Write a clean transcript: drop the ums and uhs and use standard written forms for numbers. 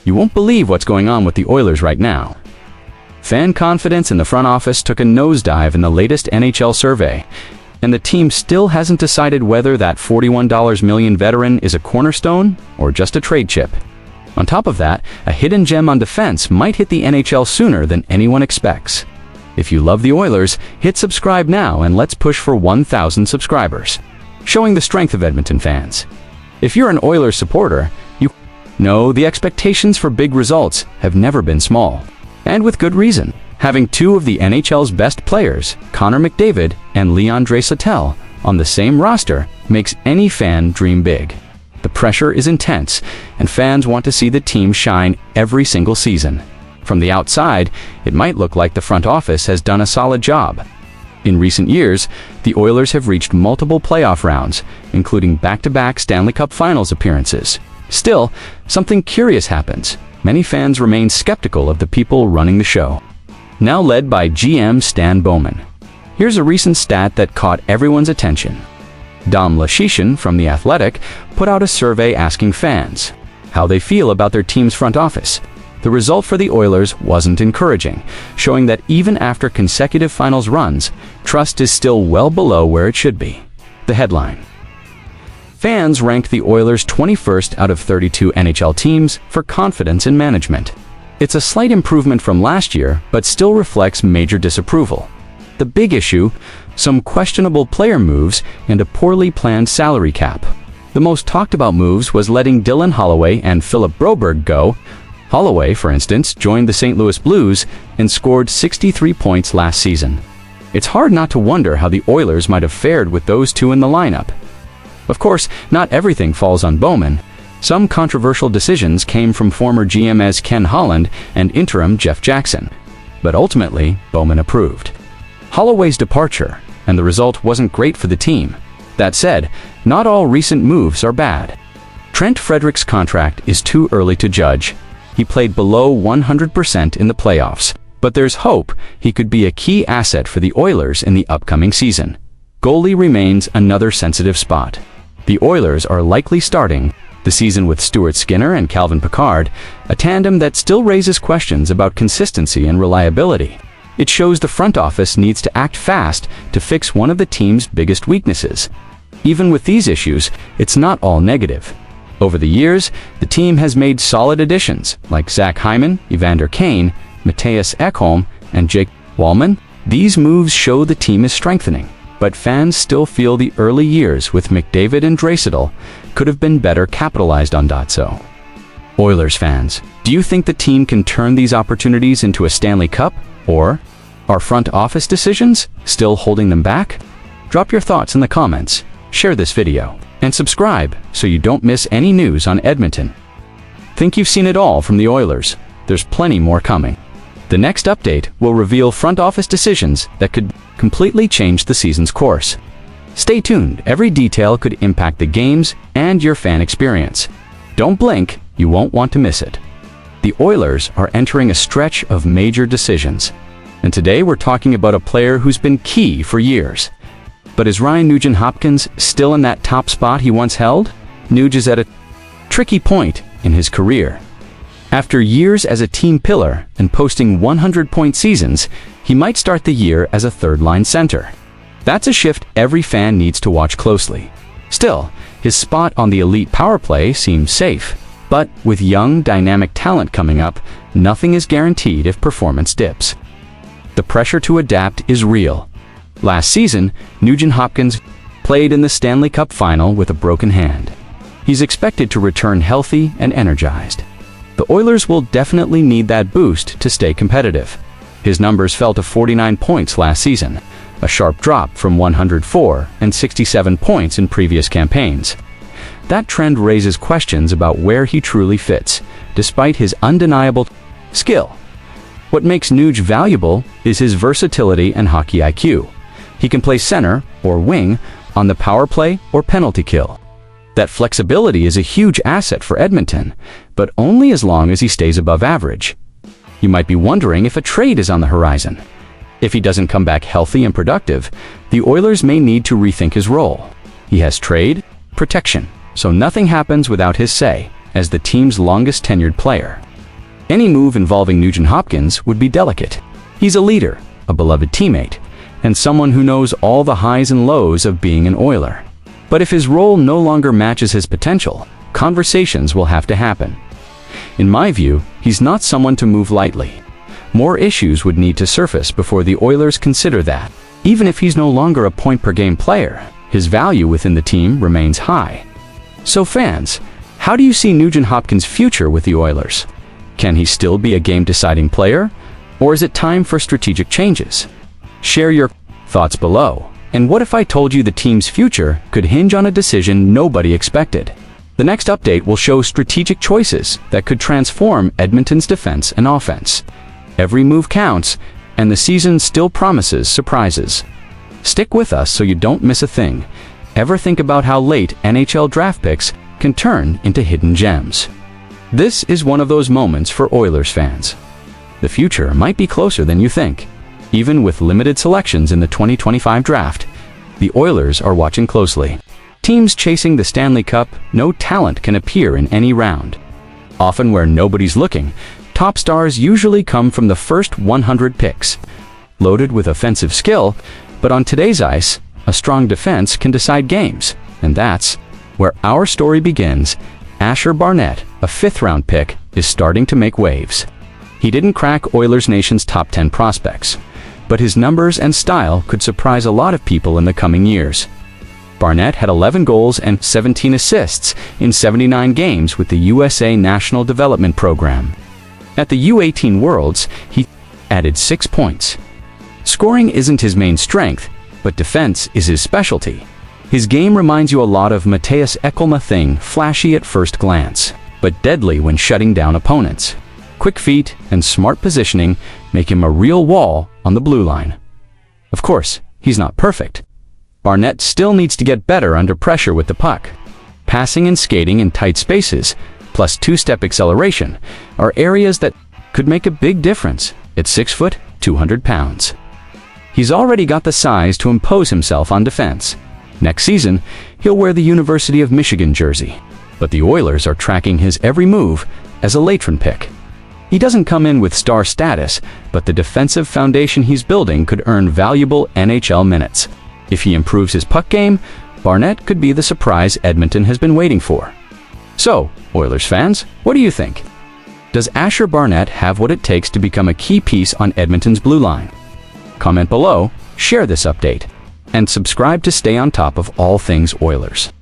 You won't believe what's going on with the Oilers right now. Fan confidence in the front office took a nosedive in the latest NHL survey, and the team still hasn't decided whether that $41 million veteran is a cornerstone or just a trade chip. On top of that, a hidden gem on defense might hit the NHL sooner than anyone expects. If you love the Oilers, hit subscribe now and let's push for 1,000 subscribers, showing the strength of Edmonton fans. If you're an Oilers supporter, you know the expectations for big results have never been small. And with good reason. Having two of the NHL's best players, Connor McDavid and Leon Draisaitl, on the same roster makes any fan dream big. The pressure is intense, and fans want to see the team shine every single season. From the outside, it might look like the front office has done a solid job. In recent years, the Oilers have reached multiple playoff rounds, including back-to-back Stanley Cup Finals appearances. Still, something curious happens. Many fans remain skeptical of the people running the show. Now led by GM Stan Bowman. Here's a recent stat that caught everyone's attention. Dom Luszczyszyn from The Athletic put out a survey asking fans how they feel about their team's front office. The result for the Oilers wasn't encouraging, showing that even after consecutive finals runs, trust is still well below where it should be. The headline: fans ranked the Oilers 21st out of 32 NHL teams for confidence in management. It's a slight improvement from last year, but still reflects major disapproval. The big issue: some questionable player moves and a poorly planned salary cap. The most talked about moves was letting Dylan Holloway and Philip Broberg go. Holloway, for instance, joined the St. Louis Blues and scored 63 points last season. It's hard not to wonder how the Oilers might have fared with those two in the lineup. Of course, not everything falls on Bowman. Some controversial decisions came from former GMs Ken Holland and interim Jeff Jackson. But ultimately, Bowman approved Holloway's departure, and the result wasn't great for the team. That said, not all recent moves are bad. Trent Frederick's contract is too early to judge. He played below 100% in the playoffs, but there's hope he could be a key asset for the Oilers in the upcoming season. Goalie remains another sensitive spot. The Oilers are likely starting the season with Stuart Skinner and Calvin Pickard, a tandem that still raises questions about consistency and reliability. It shows the front office needs to act fast to fix one of the team's biggest weaknesses. Even with these issues, it's not all negative. Over the years, the team has made solid additions like Zach Hyman, Evander Kane, Matthias Ekholm, and Jake Wallman. These moves show the team is strengthening, but fans still feel the early years with McDavid and Draisaitl could have been better capitalized on. So, Oilers fans, do you think the team can turn these opportunities into a Stanley Cup, or are front office decisions still holding them back? Drop your thoughts in the comments, share this video, and subscribe so you don't miss any news on Edmonton. Think you've seen it all from the Oilers? There's plenty more coming. The next update will reveal front office decisions that could completely change the season's course. Stay tuned, every detail could impact the games and your fan experience. Don't blink, you won't want to miss it. The Oilers are entering a stretch of major decisions, and today we're talking about a player who's been key for years. But is Ryan Nugent-Hopkins still in that top spot he once held? Nuge is at a tricky point in his career. After years as a team pillar and posting 100-point seasons, he might start the year as a third-line center. That's a shift every fan needs to watch closely. Still, his spot on the elite power play seems safe. But with young, dynamic talent coming up, nothing is guaranteed if performance dips. The pressure to adapt is real. Last season, Nugent-Hopkins played in the Stanley Cup Final with a broken hand. He's expected to return healthy and energized. The Oilers will definitely need that boost to stay competitive. His numbers fell to 49 points last season, a sharp drop from 104 and 67 points in previous campaigns. That trend raises questions about where he truly fits, despite his undeniable skill. What makes Nuge valuable is his versatility and hockey IQ. He can play center or wing on the power play or penalty kill. That flexibility is a huge asset for Edmonton, but only as long as he stays above average. You might be wondering if a trade is on the horizon. If he doesn't come back healthy and productive, the Oilers may need to rethink his role. He has trade protection, so nothing happens without his say, as the team's longest tenured player. Any move involving Nugent Hopkins would be delicate. He's a leader, a beloved teammate, and someone who knows all the highs and lows of being an Oiler. But if his role no longer matches his potential, conversations will have to happen. In my view, he's not someone to move lightly. More issues would need to surface before the Oilers consider that. Even if he's no longer a point-per-game player, his value within the team remains high. So fans, how do you see Nugent Hopkins' future with the Oilers? Can he still be a game-deciding player? Or is it time for strategic changes? Share your thoughts below. And what if I told you the team's future could hinge on a decision nobody expected? The next update will show strategic choices that could transform Edmonton's defense and offense. Every move counts, and the season still promises surprises. Stick with us so you don't miss a thing. Ever think about how late NHL draft picks can turn into hidden gems? This is one of those moments for Oilers fans. The future might be closer than you think. Even with limited selections in the 2025 draft, the Oilers are watching closely. Teams chasing the Stanley Cup, no talent can appear in any round. Often where nobody's looking, top stars usually come from the first 100 picks. Loaded with offensive skill, but on today's ice, a strong defense can decide games. And that's where our story begins. Asher Barnett, a 5th-round pick, is starting to make waves. He didn't crack Oilers Nation's top 10 prospects, but his numbers and style could surprise a lot of people in the coming years. Barnett had 11 goals and 17 assists in 79 games with the USA National Development Program. At the U18 Worlds, he added 6 points. Scoring isn't his main strength, but defense is his specialty. His game reminds you a lot of Mattias Ekholm, flashy at first glance, but deadly when shutting down opponents. Quick feet and smart positioning make him a real wall on the blue line. Of course, he's not perfect. Barnett still needs to get better under pressure with the puck. Passing and skating in tight spaces, plus 2-step acceleration, are areas that could make a big difference at 6 foot, 200 pounds. He's already got the size to impose himself on defense. Next season, he'll wear the University of Michigan jersey, but the Oilers are tracking his every move as a late-round pick. He doesn't come in with star status, but the defensive foundation he's building could earn valuable NHL minutes. If he improves his puck game, Barnett could be the surprise Edmonton has been waiting for. So, Oilers fans, what do you think? Does Asher Barnett have what it takes to become a key piece on Edmonton's blue line? Comment below, share this update, and subscribe to stay on top of all things Oilers.